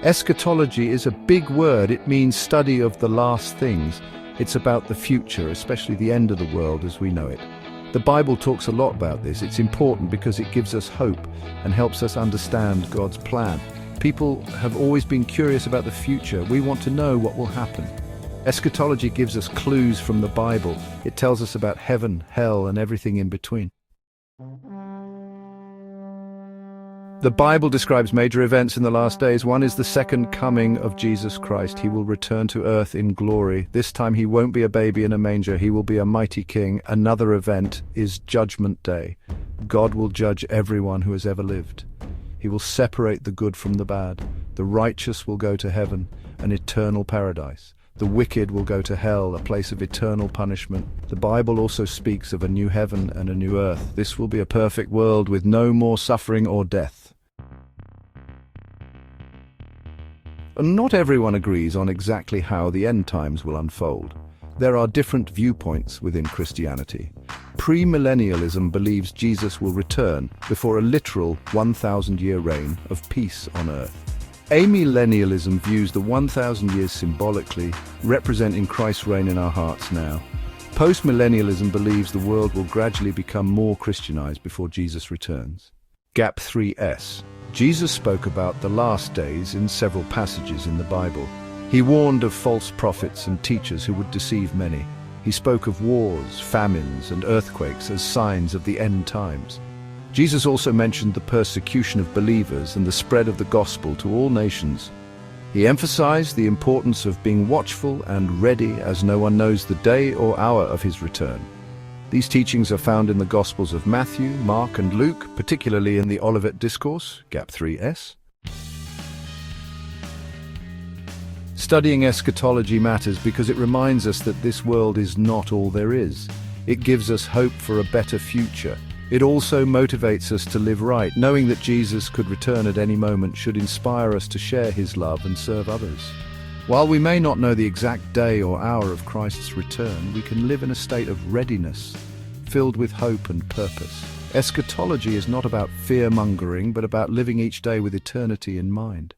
Eschatology is a big word. It means study of the last things. It's about the future, especially the end of the world as we know it. The Bible talks a lot about this. It's important because it gives us hope and helps us understand God's plan. People have always been curious about the future. We want to know what will happen. Eschatology gives us clues from the Bible. It tells us about heaven, hell, and everything in between. The Bible describes major events in the last days. One is the second coming of Jesus Christ. He will return to earth in glory. This time he won't be a baby in a manger. He will be a mighty king. Another event is Judgment Day. God will judge everyone who has ever lived. He will separate the good from the bad. The righteous will go to heaven, an eternal paradise. The wicked will go to hell, a place of eternal punishment. The Bible also speaks of a new heaven and a new earth. This will be a perfect world with no more suffering or death. Not everyone agrees on exactly how the end times will unfold. There are different viewpoints within Christianity. Premillennialism believes Jesus will return before a literal 1,000-year reign of peace on earth. Amillennialism views the 1,000 years symbolically, representing Christ's reign in our hearts now. Postmillennialism believes the world will gradually become more Christianized before Jesus returns. Gap 3S. Jesus spoke about the last days in several passages in the Bible. He warned of false prophets and teachers who would deceive many. He spoke of wars, famines, and earthquakes as signs of the end times. Jesus also mentioned the persecution of believers and the spread of the gospel to all nations. He emphasized the importance of being watchful and ready, as no one knows the day or hour of his return. These teachings are found in the Gospels of Matthew, Mark, and Luke, particularly in the Olivet Discourse, Gap 3S. Studying eschatology matters because it reminds us that this world is not all there is. It gives us hope for a better future. It also motivates us to live right. Knowing that Jesus could return at any moment should inspire us to share his love and serve others. While we may not know the exact day or hour of Christ's return, we can live in a state of readiness, filled with hope and purpose. Eschatology is not about fear-mongering, but about living each day with eternity in mind.